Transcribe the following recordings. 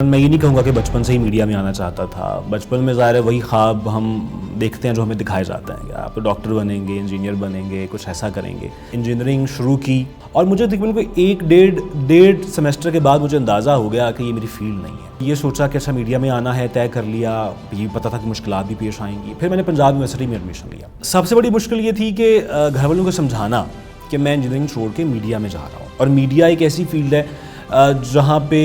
میں یہ نہیں کہوں گا کہ بچپن سے ہی میڈیا میں آنا چاہتا تھا. بچپن میں ظاہر ہے وہی خواب ہم دیکھتے ہیں جو ہمیں دکھائے جاتے ہیں کہ آپ ڈاکٹر بنیں گے, انجینئر بنیں گے, کچھ ایسا کریں گے. انجینئرنگ شروع کی اور مجھے تقریباً کوئی ایک ڈیڑھ سیمسٹر کے بعد مجھے اندازہ ہو گیا کہ یہ میری فیلڈ نہیں ہے. یہ سوچا کہ اچھا میڈیا میں آنا ہے, طے کر لیا. یہ پتہ تھا کہ مشکلات بھی پیش آئیں گی. پھر میں نے پنجاب یونیورسٹی میں ایڈمیشن لیا. سب سے بڑی مشکل یہ تھی کہ گھر والوں کو سمجھانا کہ میں انجینئرنگ چھوڑ کے میڈیا میں جا رہا ہوں, اور میڈیا ایک ایسی فیلڈ ہے جہاں پہ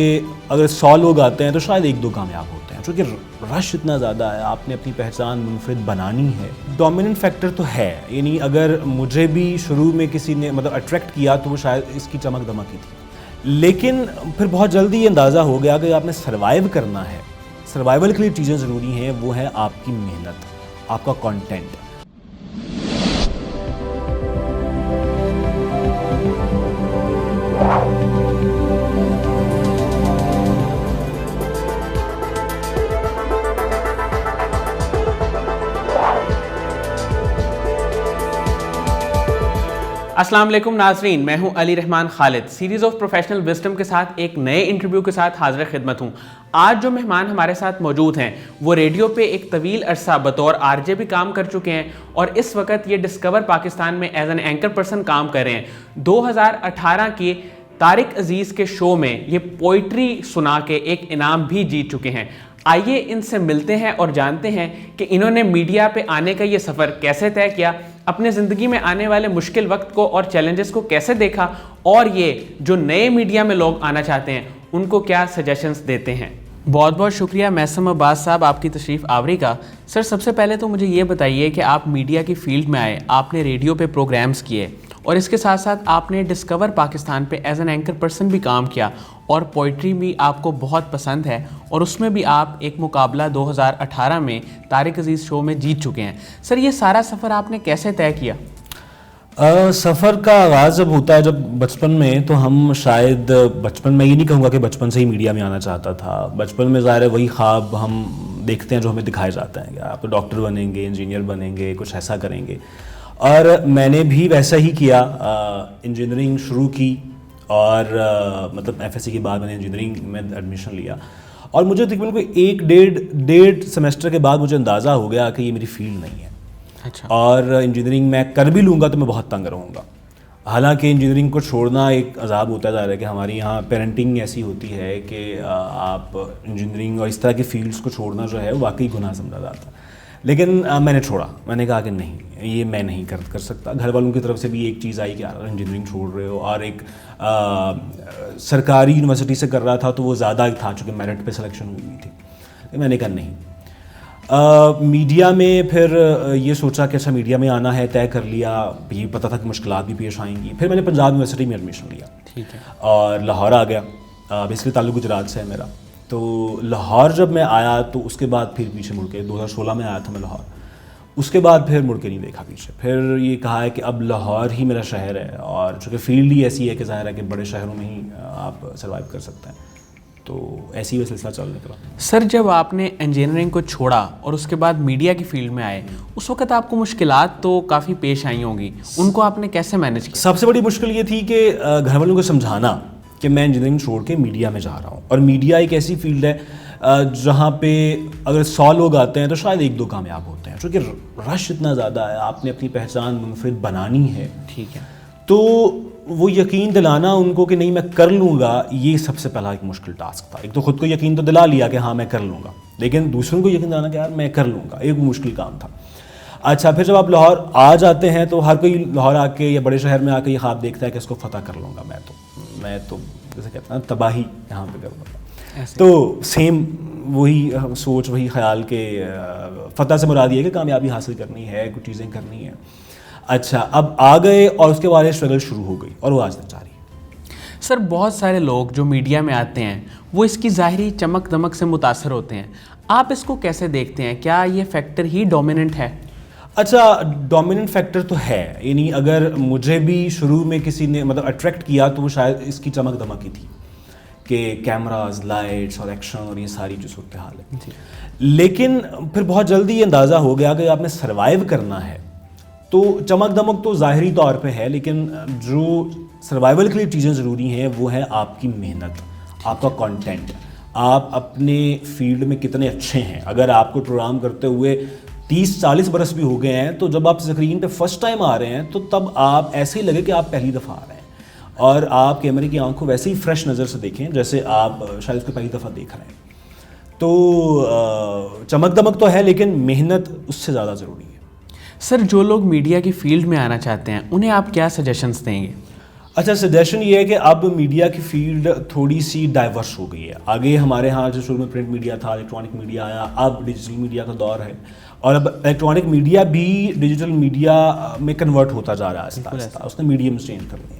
اگر 100 لوگ آتے ہیں تو شاید 1-2 کامیاب ہوتے ہیں, چونکہ رش اتنا زیادہ ہے. آپ نے اپنی پہچان منفرد بنانی ہے. ڈومیننٹ فیکٹر تو ہے, یعنی اگر مجھے بھی شروع میں کسی نے اٹریکٹ کیا تو وہ شاید اس کی چمک دمک ہی تھی, لیکن پھر بہت جلدی یہ اندازہ ہو گیا کہ آپ نے سروائیو کرنا ہے. سروائیول کے لیے چیزیں ضروری ہیں, وہ ہے آپ کی محنت, آپ کا کانٹینٹ. السلام علیکم ناظرین, میں ہوں علی رحمان خالد. سیریز آف پروفیشنل وزڈم کے ساتھ ایک نئے انٹرویو کے ساتھ حاضر خدمت ہوں. آج جو مہمان ہمارے ساتھ موجود ہیں وہ ریڈیو پہ ایک طویل عرصہ بطور RJ بھی کام کر چکے ہیں, اور اس وقت یہ ڈسکور پاکستان میں ایز این اینکر پرسن کام کر رہے ہیں. 2018 کی طارق عزیز کے شو میں یہ پوئٹری سنا کے ایک انعام بھی جیت چکے ہیں. آئیے ان سے ملتے ہیں اور جانتے ہیں کہ انہوں نے میڈیا پہ آنے کا یہ سفر کیسے طے کیا, اپنے زندگی میں آنے والے مشکل وقت کو اور چیلنجز کو کیسے دیکھا, اور یہ جو نئے میڈیا میں لوگ آنا چاہتے ہیں ان کو کیا سجیشنز دیتے ہیں. بہت بہت شکریہ میثم عباس صاحب آپ کی تشریف آوری کا. سر سب سے پہلے تو مجھے یہ بتائیے کہ آپ میڈیا کی فیلڈ میں آئے, آپ نے ریڈیو پہ پروگرامز کیے, اور اس کے ساتھ ساتھ آپ نے ڈسکور پاکستان پہ ایز این اینکر پرسن بھی کام کیا, اور پوئٹری بھی آپ کو بہت پسند ہے, اور اس میں بھی آپ ایک مقابلہ 2018 میں طارق عزیز شو میں جیت چکے ہیں. سر یہ سارا سفر آپ نے کیسے طے کیا؟ سفر کا آغاز جب ہوتا ہے جب بچپن میں, تو ہم شاید بچپن میں یہ نہیں کہوں گا کہ بچپن سے ہی میڈیا میں آنا چاہتا تھا. بچپن میں ظاہر ہے وہی خواب ہم دیکھتے ہیں جو ہمیں دکھائے جاتے ہیں کہ آپ ڈاکٹر بنیں گے, انجینئر بنیں گے, کچھ ایسا کریں گے. اور میں نے بھی ویسا ہی کیا, انجینئرنگ شروع کی, اور مطلب FSC کے بعد میں نے انجینئرنگ میں ایڈمیشن لیا, اور مجھے تقریباً کوئی ایک ڈیڑھ سیمسٹر کے بعد مجھے اندازہ ہو گیا کہ یہ میری فیلڈ نہیں ہے. اچھا. اور انجینئرنگ میں کر بھی لوں گا تو میں بہت تنگ رہوں گا. حالانکہ انجینئرنگ کو چھوڑنا ایک عذاب ہوتا جا رہا ہے کہ ہماری یہاں پیرنٹنگ ایسی ہوتی ہے کہ آپ انجینئرنگ اور اس طرح کی فیلڈس کو چھوڑنا جو ہے وہ واقعی گناہ سمجھا جاتا ہے. لیکن میں نے چھوڑا, میں نے کہا کہ نہیں, یہ میں نہیں کر سکتا. گھر والوں کی طرف سے بھی ایک چیز آئی کہ انجینئرنگ چھوڑ رہے ہو, اور ایک سرکاری یونیورسٹی سے کر رہا تھا تو وہ زیادہ تھا چونکہ میرٹ پہ سلیکشن ہوئی ہوئی تھی. میں نے کہا نہیں. میڈیا میں پھر یہ سوچا کہ اچھا میڈیا میں آنا ہے, طے کر لیا. یہ پتہ تھا کہ مشکلات بھی پیش آئیں گی. پھر میں نے پنجاب یونیورسٹی میں ایڈمیشن لیا. ٹھیک ہے. اور لاہور آ گیا. بیسکلی تعلق گجرات سے ہے میرا. تو لاہور جب میں آیا تو اس کے بعد پھر پیچھے مڑ کے 2016 میں آیا تھا میں لاہور. اس کے بعد پھر مڑ کے نہیں دیکھا پیچھے. پھر یہ کہا ہے کہ اب لاہور ہی میرا شہر ہے, اور چونکہ فیلڈ ہی ایسی ہے کہ ظاہر ہے کہ بڑے شہروں میں ہی آپ سروائیو کر سکتے ہیں. تو ایسی وہ سلسلہ چل نکلا. سر جب آپ نے انجینئرنگ کو چھوڑا اور اس کے بعد میڈیا کی فیلڈ میں آئے, اس وقت آپ کو مشکلات تو کافی پیش آئی ہوں گی, ان کو آپ نے کیسے مینیج کیا؟ سب سے بڑی مشکل یہ تھی کہ گھر والوں کو سمجھانا کہ میں انجینئرنگ چھوڑ کے میڈیا میں جا رہا ہوں, اور میڈیا ایک ایسی فیلڈ ہے جہاں پہ اگر 100 لوگ آتے ہیں تو شاید 1-2 کامیاب ہوتے ہیں, چونکہ رش اتنا زیادہ ہے. آپ نے اپنی پہچان منفرد بنانی ہے. ٹھیک ہے. تو وہ یقین دلانا ان کو کہ نہیں میں کر لوں گا, یہ سب سے پہلا ایک مشکل ٹاسک تھا. ایک تو خود کو یقین تو دلا لیا کہ ہاں میں کر لوں گا, لیکن دوسروں کو یقین دلانا کہ یار میں کر لوں گا, ایک مشکل کام تھا. اچھا, پھر جب آپ لاہور آ جاتے ہیں تو ہر کوئی لاہور آ کے یا بڑے شہر میں آ کے یہ خواب دیکھتا ہے کہ اس کو فتح کر لوں گا. میں تو جیسے کہتا ہوں تباہی یہاں پہ کروں گا. تو سیم وہی سوچ, وہی خیال کہ فتح سے مراد یہ ہے کہ کامیابی حاصل کرنی ہے, کچھ چیزیں کرنی ہیں. اچھا, اب آ گئے اور اس کے بعد اسٹرگل شروع ہو گئی, اور وہ آج تک جاری ہے. سر بہت سارے لوگ جو میڈیا میں آتے ہیں وہ اس کی ظاہری چمک دمک سے متاثر ہوتے ہیں, آپ اس کو کیسے دیکھتے ہیں؟ کیا یہ فیکٹر ہی ڈومیننٹ ہے؟ اچھا, ڈومیننٹ فیکٹر تو ہے, یعنی اگر مجھے بھی شروع میں کسی نے اٹریکٹ کیا تو وہ شاید اس کی چمک دمک ہی تھی کہ کیمراز, لائٹس اور ایکشن اور یہ ساری جو صورتحال ہے. لیکن پھر بہت جلدی یہ اندازہ ہو گیا کہ آپ نے سروائیو کرنا ہے. تو چمک دمک تو ظاہری طور پہ ہے, لیکن جو سروائیول کے لیے چیزیں ضروری ہیں وہ ہے آپ کی محنت, آپ کا کانٹینٹ, آپ اپنے فیلڈ میں کتنے اچھے ہیں. اگر آپ کو پروگرام کرتے ہوئے 30-40 برس بھی ہو گئے ہیں تو جب آپ اسکرین پہ فرسٹ ٹائم آ رہے ہیں تو تب آپ ایسے ہی لگے کہ آپ پہلی دفعہ آ رہے ہیں, اور آپ کیمرے کی آنکھ کو ویسے ہی فریش نظر سے دیکھیں جیسے آپ شاید اس کو پہلی دفعہ دیکھ رہے ہیں. تو چمک دمک تو ہے لیکن محنت اس سے زیادہ ضروری ہے. سر جو لوگ میڈیا کی فیلڈ میں آنا چاہتے ہیں انہیں آپ کیا سجیشنز دیں گے؟ اچھا, سجیشن یہ ہے کہ اب میڈیا کی فیلڈ تھوڑی سی ڈائیورس ہو گئی ہے. آگے ہمارے ہاں جو شروع میں پرنٹ میڈیا تھا, الیکٹرانک میڈیا آیا, اب ڈیجیٹل میڈیا کا دور ہے, اور اب الیکٹرانک میڈیا بھی ڈیجیٹل میڈیا میں کنورٹ ہوتا جا رہا ہے آہستہ آہستہ, اس نے میڈیم چینج کر لیے.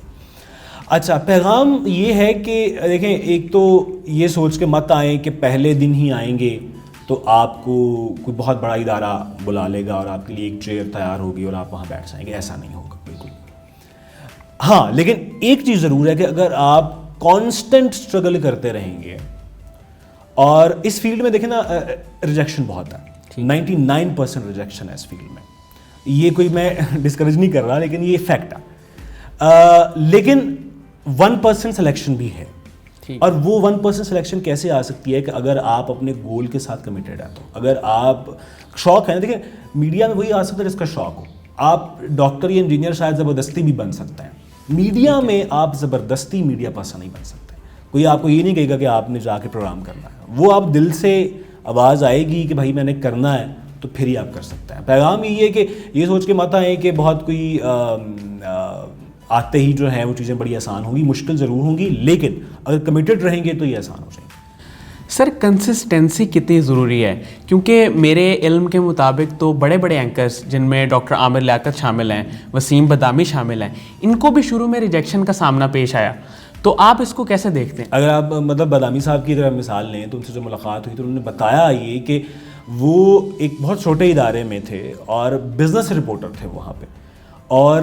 اچھا, پیغام یہ ہے کہ دیکھیں, ایک تو یہ سوچ کے مت آئیں کہ پہلے دن ہی آئیں گے تو آپ کو کوئی بہت بڑا ادارہ بلا لے گا اور آپ کے لیے ایک چیئر تیار ہوگی اور آپ وہاں بیٹھ جائیں گے. ایسا نہیں ہوگا بالکل. ہاں, لیکن ایک چیز ضرور ہے کہ اگر آپ کانسٹنٹ اسٹرگل کرتے رہیں گے, اور اس فیلڈ میں دیکھیں نا ریجیکشن بہت ہے, 99% ریجیکشن ہے اس فیلڈ میں. یہ کوئی میں ڈسکریج نہیں کر رہا لیکن یہ فیکٹ ہے. لیکن 1% سلیکشن بھی ہے, اور وہ 1% سلیکشن کیسے آ سکتی ہے کہ اگر آپ اپنے گول کے ساتھ کمیٹیڈ ہیں. تو اگر آپ شوق ہے, دیکھیں میڈیا میں وہی آ سکتا ہے جس کا شوق ہو. آپ ڈاکٹر یا انجینئر شاید زبردستی بھی بن سکتے ہیں, میڈیا میں آپ زبردستی میڈیا پرسن نہیں بن سکتے. کوئی آپ کو یہ نہیں کہے گا کہ آپ نے جا کے پروگرام کرنا ہے, وہ آپ دل سے آواز آئے گی کہ بھائی میں نے کرنا ہے تو پھر ہی آپ کر سکتے ہیں. پیغام یہ ہے کہ یہ سوچ کے مت آئیں کہ بہت کوئی آتے ہی جو ہیں وہ چیزیں بڑی آسان ہوں گی, مشکل ضرور ہوں گی, لیکن اگر کمیٹڈ رہیں گے تو یہ آسان ہو جائیں گے. سر کنسسٹنسی کتنی ضروری ہے؟ کیونکہ میرے علم کے مطابق تو بڑے بڑے اینکرز جن میں ڈاکٹر عامر لیاقت شامل ہیں, وسیم بدامی شامل ہیں, ان کو بھی شروع میں ریجیکشن کا سامنا پیش آیا. تو آپ اس کو کیسے دیکھتے ہیں؟ اگر آپ مطلب بدامی صاحب کی اگر مثال لیں تو ان سے جو ملاقات ہوئی تو انہوں نے بتایا یہ کہ وہ ایک بہت چھوٹے ادارے میں تھے اور بزنس رپورٹر تھے وہاں پہ, اور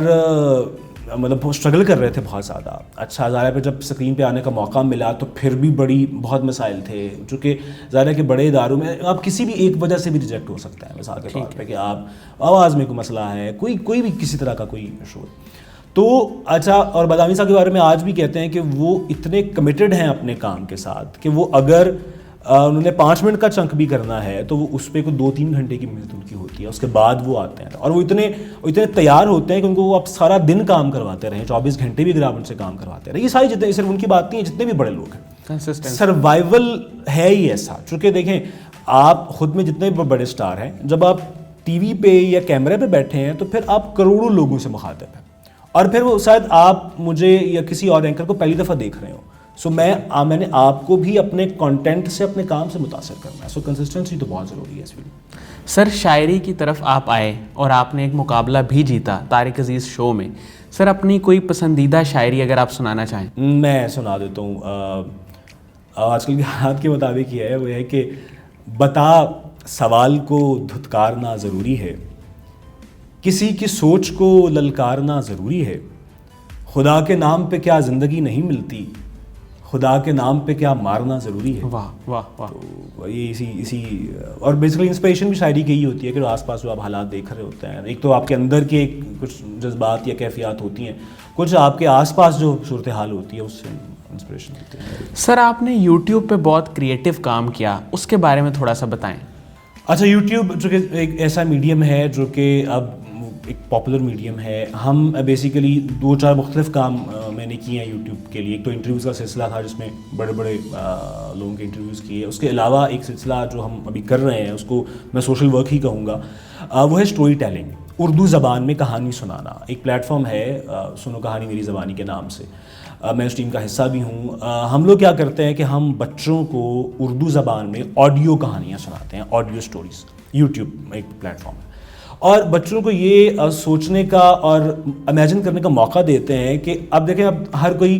مطلب اسٹرگل کر رہے تھے بہت زیادہ. اچھا, ظاہر پہ جب اسکرین پہ آنے کا موقع ملا تو پھر بھی بہت مسائل تھے, چونکہ ظاہر ہے کہ بڑے اداروں میں آپ کسی بھی ایک وجہ سے بھی ریجیکٹ ہو سکتا ہے. مثال کے طور پہ کہ آپ آواز میں کوئی مسئلہ ہے, کوئی بھی کسی طرح کا کوئی ایشو. تو اچھا, اور بدامی صاحب کے بارے میں آج بھی کہتے ہیں کہ وہ اتنے کمیٹڈ ہیں اپنے کام کے ساتھ کہ وہ اگر انہوں نے 5 منٹ کا چنک بھی کرنا ہے تو وہ اس پہ کوئی 2-3 گھنٹے کی محنت ان کی ہوتی ہے, اس کے بعد وہ آتے ہیں. اور وہ اتنے تیار ہوتے ہیں کہ ان کو وہ آپ سارا دن کام کرواتے رہیں, 24 گھنٹے بھی اگر آپ ان سے کام کرواتے رہیں. یہ ساری جتنے صرف ان کی بات نہیں ہے, جتنے بھی بڑے لوگ ہیں, سروائیول ہے ہی ایسا. چونکہ دیکھیں آپ خود میں جتنے بھی بڑے اسٹار ہیں, جب آپ ٹی وی پہ یا کیمرے پہ بیٹھے ہیں تو پھر آپ کروڑوں لوگوں سے مخاطب ہیں, اور پھر وہ شاید آپ مجھے یا کسی اور اینکر کو پہلی دفعہ دیکھ رہے ہو. سو میں نے آپ کو بھی اپنے کانٹینٹ سے, اپنے کام سے متاثر کرنا ہے. سو کنسسٹنسی تو بہت ضروری ہے اس فیلڈ. سر شاعری کی طرف آپ آئے اور آپ نے ایک مقابلہ بھی جیتا طارق عزیز شو میں. سر اپنی کوئی پسندیدہ شاعری اگر آپ سنانا چاہیں. میں سنا دیتا ہوں. آج کل کے حالات کے مطابق یہ ہے, وہ ہے کہ بتا سوال کو دھتکارنا ضروری ہے, کسی کی سوچ کو للکارنا ضروری ہے, خدا کے نام پہ کیا زندگی نہیں ملتی, خدا کے نام پہ کیا مارنا ضروری ہے. واہ واہ واہ. تو یہ اسی اور بیسیکلی انسپریشن بھی شاعری کی ہی ہوتی ہے کہ جو آس پاس جو آپ حالات دیکھ رہے ہوتے ہیں, ایک تو آپ کے اندر کے کچھ جذبات یا کیفیات ہوتی ہیں, کچھ آپ کے آس پاس جو صورتحال ہوتی ہے اس سے انسپریشن ہوتی ہے. سر آپ نے یوٹیوب پہ بہت کریٹو کام کیا, اس کے بارے میں تھوڑا سا بتائیں. اچھا, یوٹیوب جو کہ ایک ایسا میڈیم ہے جو کہ اب ایک پاپولر میڈیم ہے. ہم بیسیکلی 2-4 مختلف کام میں نے کیے ہیں یوٹیوب کے لیے. ایک تو انٹرویوز کا سلسلہ تھا جس میں بڑے لوگوں کے انٹرویوز کیے. اس کے علاوہ ایک سلسلہ جو ہم ابھی کر رہے ہیں اس کو میں سوشل ورک ہی کہوں گا, وہ ہے اسٹوری ٹیلنگ, اردو زبان میں کہانی سنانا. ایک پلیٹ فارم ہے سنو کہانی میری زبانی کے نام سے, میں اس ٹیم کا حصہ بھی ہوں. ہم لوگ کیا کرتے ہیں کہ ہم بچوں کو اردو زبان میں آڈیو کہانیاں سناتے ہیں, آڈیو سٹوریز. یوٹیوب ایک پلیٹ فارم ہے, اور بچوں کو یہ سوچنے کا اور امیجن کرنے کا موقع دیتے ہیں کہ اب دیکھیں, اب ہر کوئی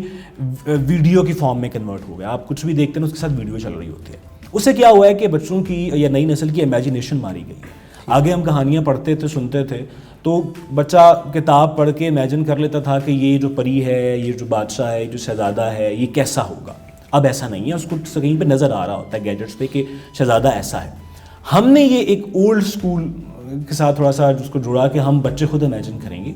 ویڈیو کی فارم میں کنورٹ ہو گیا. آپ کچھ بھی دیکھتے ہیں اس کے ساتھ ویڈیو چل رہی ہوتی ہے. اس سے کیا ہوا ہے کہ بچوں کی یا نئی نسل کی امیجنیشن ماری گئی ہے. آگے ہم کہانیاں پڑھتے تھے, سنتے تھے, تو بچہ کتاب پڑھ کے امیجن کر لیتا تھا کہ یہ جو پری ہے, یہ جو بادشاہ ہے, یہ جو شہزادہ ہے, یہ کیسا ہوگا. اب ایسا نہیں ہے, اس کو اسکرین پہ نظر آ رہا ہوتا ہے گیجٹس پہ کہ شہزادہ ایسا ہے. ہم نے یہ ایک اولڈ اسکول کے ساتھ تھوڑا سا اس کو جوڑا کہ ہم بچے خود امیجن کریں گے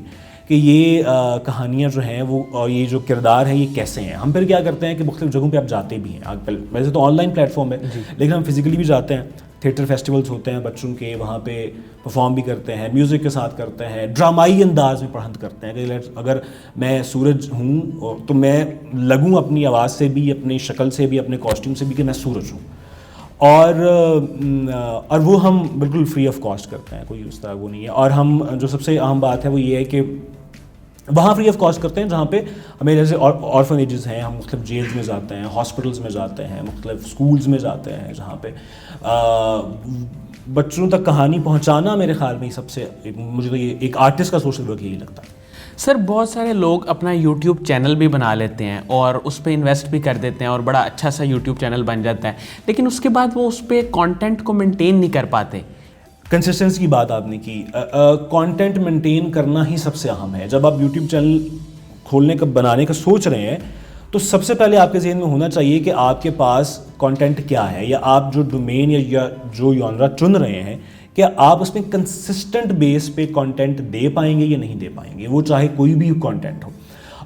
کہ یہ کہانیاں جو ہیں وہ اور یہ جو کردار ہیں یہ کیسے ہیں. ہم پھر کیا کرتے ہیں کہ مختلف جگہوں پہ آپ جاتے بھی ہیں. ویسے تو آن لائن پلیٹ فارم ہے لیکن ہم فزیکلی بھی جاتے ہیں. تھیٹر فیسٹیولز ہوتے ہیں بچوں کے, وہاں پہ پرفارم بھی کرتے ہیں, میوزک کے ساتھ کرتے ہیں, ڈرامائی انداز میں پڑھانت کرتے ہیں کہ اگر میں سورج ہوں تو میں لگوں اپنی آواز سے بھی, اپنی شکل سے بھی, اپنے کاسٹیوم سے بھی کہ میں سورج ہوں. اور وہ ہم بالکل فری آف کاسٹ کرتے ہیں, کوئی اس طرح وہ نہیں ہے. اور ہم جو سب سے اہم بات ہے وہ یہ ہے کہ وہاں فری آف کاسٹ کرتے ہیں جہاں پہ ہمیں جیسے آرفنیجز ہیں, ہم مختلف جیلز میں جاتے ہیں, ہاسپٹلز میں جاتے ہیں, مختلف اسکولز میں جاتے ہیں, جہاں پہ بچوں تک کہانی پہنچانا میرے خیال میں سب سے, مجھے تو یہ ایک آرٹسٹ کا سوشل ورک یہی لگتا ہے. سر بہت سارے لوگ اپنا یوٹیوب چینل بھی بنا لیتے ہیں اور اس پہ انویسٹ بھی کر دیتے ہیں اور بڑا اچھا سا یوٹیوب چینل بن جاتا ہے, لیکن اس کے بعد وہ اس پہ کانٹینٹ کو مینٹین نہیں کر پاتے. کنسسٹنسی کی بات آپ نے کی. کانٹینٹ مینٹین کرنا ہی سب سے اہم ہے. جب آپ یوٹیوب چینل کھولنے کا بنانے کا سوچ رہے ہیں تو سب سے پہلے آپ کے ذہن میں ہونا چاہیے کہ آپ کے پاس کانٹینٹ کیا ہے, یا آپ جو ڈومین یا جو جانرا چن رہے ہیں کیا آپ اس میں کنسسٹنٹ بیس پہ کانٹینٹ دے پائیں گے یا نہیں دے پائیں گے, وہ چاہے کوئی بھی کانٹینٹ ہو.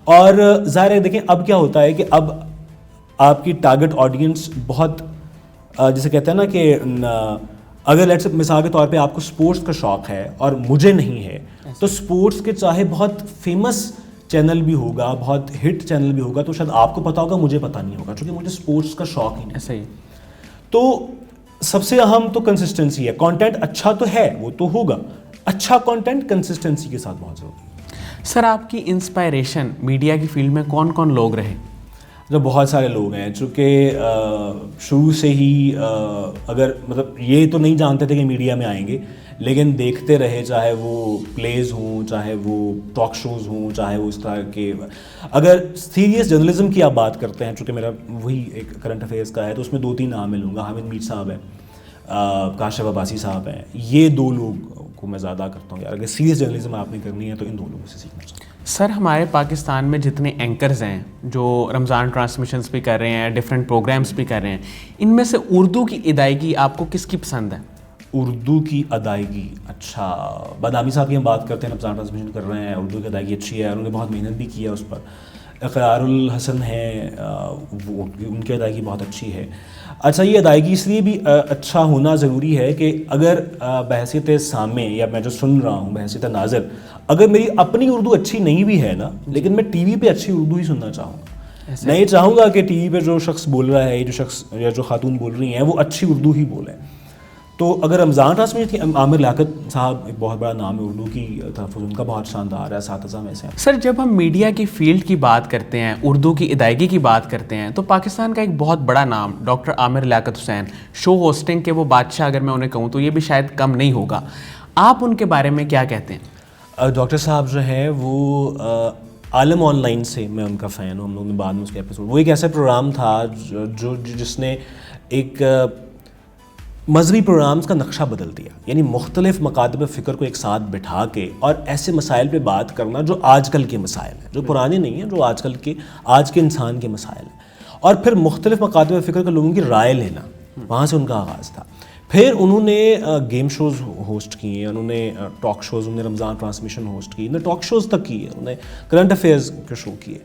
اور ظاہر ہے دیکھیں اب کیا ہوتا ہے کہ اب آپ کی ٹارگٹ آڈینس بہت جیسے کہتے ہیں نا کہ اگر مثال کے طور پہ آپ کو سپورٹس کا شوق ہے اور مجھے نہیں ہے تو سپورٹس کے چاہے بہت فیمس چینل بھی ہوگا, بہت ہٹ چینل بھی ہوگا, تو شاید آپ کو پتا ہوگا مجھے پتا نہیں ہوگا کیونکہ مجھے سپورٹس کا شوق ہی نہیں. صحیح. تو سب سے اہم تو کنسسٹنسی ہے. کانٹینٹ اچھا تو ہے وہ تو ہوگا, اچھا کانٹینٹ کنسسٹنسی کے ساتھ بہت ضروری ہے. سر آپ کی انسپائریشن میڈیا کی فیلڈ میں کون کون لوگ رہے؟ جو بہت سارے لوگ ہیں چونکہ شروع سے ہی اگر مطلب یہ تو نہیں جانتے تھے کہ میڈیا میں آئیں گے, لیکن دیکھتے رہے, چاہے وہ پلیز ہوں, چاہے وہ ٹاک شوز ہوں, چاہے وہ اس طرح کے. اگر سیریس جرنلزم کی آپ بات کرتے ہیں, چونکہ میرا وہی ایک کرنٹ افیئرس کا ہے, تو اس میں 2-3 نام لوں گا. حامد میر صاحب ہیں, کاشف عباسی صاحب ہیں, یہ 2 لوگ کو میں زیادہ کرتا ہوں. اگر سیریس جرنلزم آپ نے کرنی ہے تو ان 2 لوگوں سے سیکھنا چاہتا ہوں. سر ہمارے پاکستان میں جتنے اینکرز ہیں جو رمضان ٹرانسمیشنز بھی کر رہے ہیں, ڈفرینٹ پروگرامز بھی کر رہے ہیں, ان میں سے اردو کی ادائیگی آپ کو کس کی پسند ہے؟ اردو کی ادائیگی, اچھا بادامی صاحب کی ہم بات کرتے ہیں, رمضان ٹرانسمیشن کر رہے ہیں, اردو کی ادائیگی اچھی ہے, انہوں نے بہت محنت بھی کی ہے اس پر. اقرار الحسن ہیں, وہ ان کی ادائیگی بہت اچھی ہے. اچھا یہ ادائیگی اس لیے بھی اچھا ہونا ضروری ہے کہ اگر بحیثیت سامع یا میں جو سن رہا ہوں بحیثیت ناظر, اگر میری اپنی اردو اچھی نہیں بھی ہے نا, لیکن میں ٹی وی پہ اچھی اردو ہی سننا چاہوں گا. میں یہ چاہوں گا کہ ٹی وی پہ جو شخص بول رہا ہے, جو شخص یا جو خاتون بول رہی ہیں, وہ اچھی اردو ہی بولیں. تو اگر رمضان ٹرانسمیشن کی, عامر لیاقت صاحب ایک بہت بڑا نام ہے اردو کی تحفظ, ان کا بہت شاندار ہے, اساتذہ میں سے. سر جب ہم میڈیا کی فیلڈ کی بات کرتے ہیں, اردو کی ادائیگی کی بات کرتے ہیں, تو پاکستان کا ایک بہت بڑا نام ڈاکٹر عامر لیاقت حسین, شو ہوسٹنگ کے وہ بادشاہ اگر میں انہیں کہوں تو یہ بھی شاید کم نہیں ہوگا. آپ ان کے بارے میں کیا کہتے ہیں؟ ڈاکٹر صاحب جو ہیں وہ عالم آن لائن سے میں ان کا فین ہوں. ہم لوگوں نے بعد میں اس کے ایپیسوڈ, وہ ایک ایسا پروگرام تھا جو جس نے ایک مذہبی پروگرامز کا نقشہ بدل دیا. یعنی مختلف مکاتب فکر کو ایک ساتھ بٹھا کے اور ایسے مسائل پہ بات کرنا جو آج کل کے مسائل ہیں, جو پرانے نہیں ہیں, جو آج کے انسان کے مسائل ہیں, اور پھر مختلف مکاتب فکر کے لوگوں کی رائے لینا, وہاں سے ان کا آغاز تھا. پھر انہوں نے گیم شوز ہوسٹ کیے, انہوں نے ٹاک شوز, انہوں نے رمضان ٹرانسمیشن ہوسٹ کی, انہوں نے ٹاک شوز تک کیے, انہوں نے کرنٹ افیئرز کے شو کیے.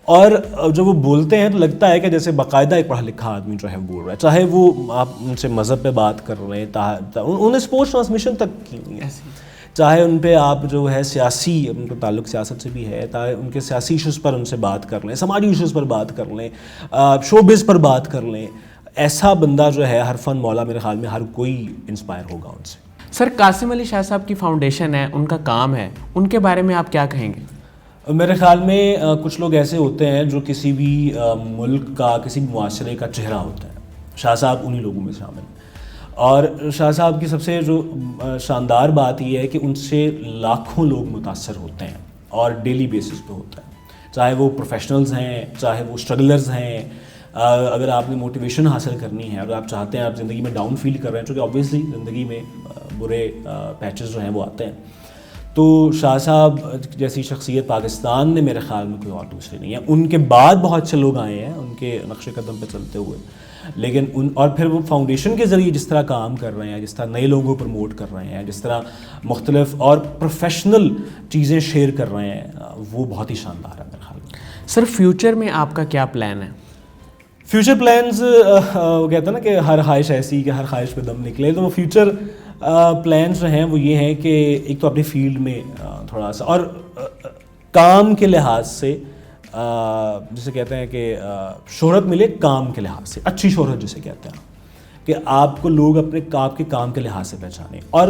اور جب وہ بولتے ہیں تو لگتا ہے کہ جیسے باقاعدہ ایک پڑھا لکھا آدمی جو ہے بول رہا ہے, چاہے وہ آپ ان سے مذہب پہ بات کر رہے ہیں, انہوں نے اسپورٹس ٹرانسمیشن تک کی ہوئی ہے, چاہے ان پہ آپ جو ہے سیاسی, ان کا تعلق سیاست سے بھی ہے, چاہے ان کے سیاسی ایشوز پر ان سے بات کر لیں, سماجی ایشوز پر بات کر لیں, شو بز پر بات کر لیں. ایسا بندہ جو ہے ہر فن مولا, میرے خیال میں ہر کوئی انسپائر ہوگا ان سے. سر قاسم علی شاہ صاحب کی فاؤنڈیشن ہے, ان کا کام ہے, ان کے بارے میں آپ کیا کہیں گے؟ میرے خیال میں کچھ لوگ ایسے ہوتے ہیں جو کسی بھی ملک کا, کسی بھی معاشرے کا چہرہ ہوتا ہے. شاہ صاحب انہی لوگوں میں شامل ہیں. اور شاہ صاحب کی سب سے جو شاندار بات یہ ہے کہ ان سے لاکھوں لوگ متاثر ہوتے ہیں اور ڈیلی بیسس پہ ہوتا ہے, چاہے وہ پروفیشنلز ہیں, چاہے وہ اسٹرگلرز ہیں. اگر آپ نے موٹیویشن حاصل کرنی ہے, اگر آپ چاہتے ہیں, آپ زندگی میں ڈاؤن فیل کر رہے ہیں, چونکہ آبویسلی زندگی میں برے پیچز جو ہیں وہ آتے ہیں, تو شاہ صاحب جیسی شخصیت پاکستان نے میرے خیال میں کوئی اور دوسری نہیں ہے. ان کے بعد بہت سے لوگ آئے ہیں ان کے نقش قدم پہ چلتے ہوئے, لیکن اور پھر وہ فاؤنڈیشن کے ذریعے جس طرح کام کر رہے ہیں, جس طرح نئے لوگوں کو پروموٹ کر رہے ہیں, جس طرح مختلف اور پروفیشنل چیزیں شیئر کر رہے ہیں, وہ بہت ہی شاندار ہے میرے خیال میں. سر فیوچر میں آپ کا کیا پلان ہے؟ فیوچر پلانز وہ کہتے ہیں نا کہ ہر خواہش ایسی کہ ہر خواہش پہ دم نکلے, تو وہ فیوچر پلانز جو ہیں وہ یہ ہیں کہ ایک تو اپنی فیلڈ میں تھوڑا سا, اور کام کے لحاظ سے جسے کہتے ہیں کہ شہرت ملے کام کے لحاظ سے, اچھی شہرت جسے کہتے ہیں کہ آپ کو لوگ اپنے آپ کے کام کے لحاظ سے پہچانیں, اور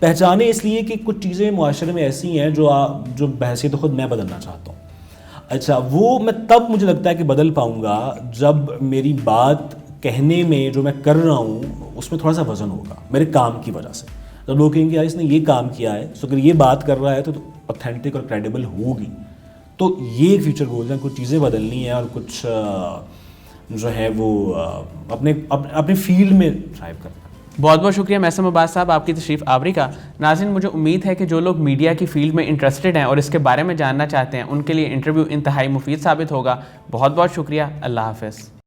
پہچانے اس لیے کہ کچھ چیزیں معاشرے میں ایسی ہیں جو بحیثیت خود میں بدلنا چاہتا ہوں. اچھا, وہ میں تب مجھے لگتا ہے کہ بدل پاؤں گا جب میری بات کہنے میں جو میں کر رہا ہوں اس میں تھوڑا سا وزن ہوگا میرے کام کی وجہ سے. جب لوگ کہیں گے یار اس نے یہ کام کیا ہے, تو اگر یہ بات کر رہا ہے تو اوتھینٹک اور کریڈیبل ہوگی. تو یہ ایک فیوچر گول ہے, کچھ چیزیں بدلنی ہیں اور کچھ جو ہے وہ اپنے فیلڈ میں ڈرائیو کرنا. بہت بہت شکریہ میثم عباس صاحب آپ کی تشریف آوری کا. ناظرین, مجھے امید ہے کہ جو لوگ میڈیا کی فیلڈ میں انٹرسٹڈ ہیں اور اس کے بارے میں جاننا چاہتے ہیں ان کے لیے انٹرویو انتہائی مفید ثابت ہوگا. بہت بہت شکریہ. اللہ حافظ.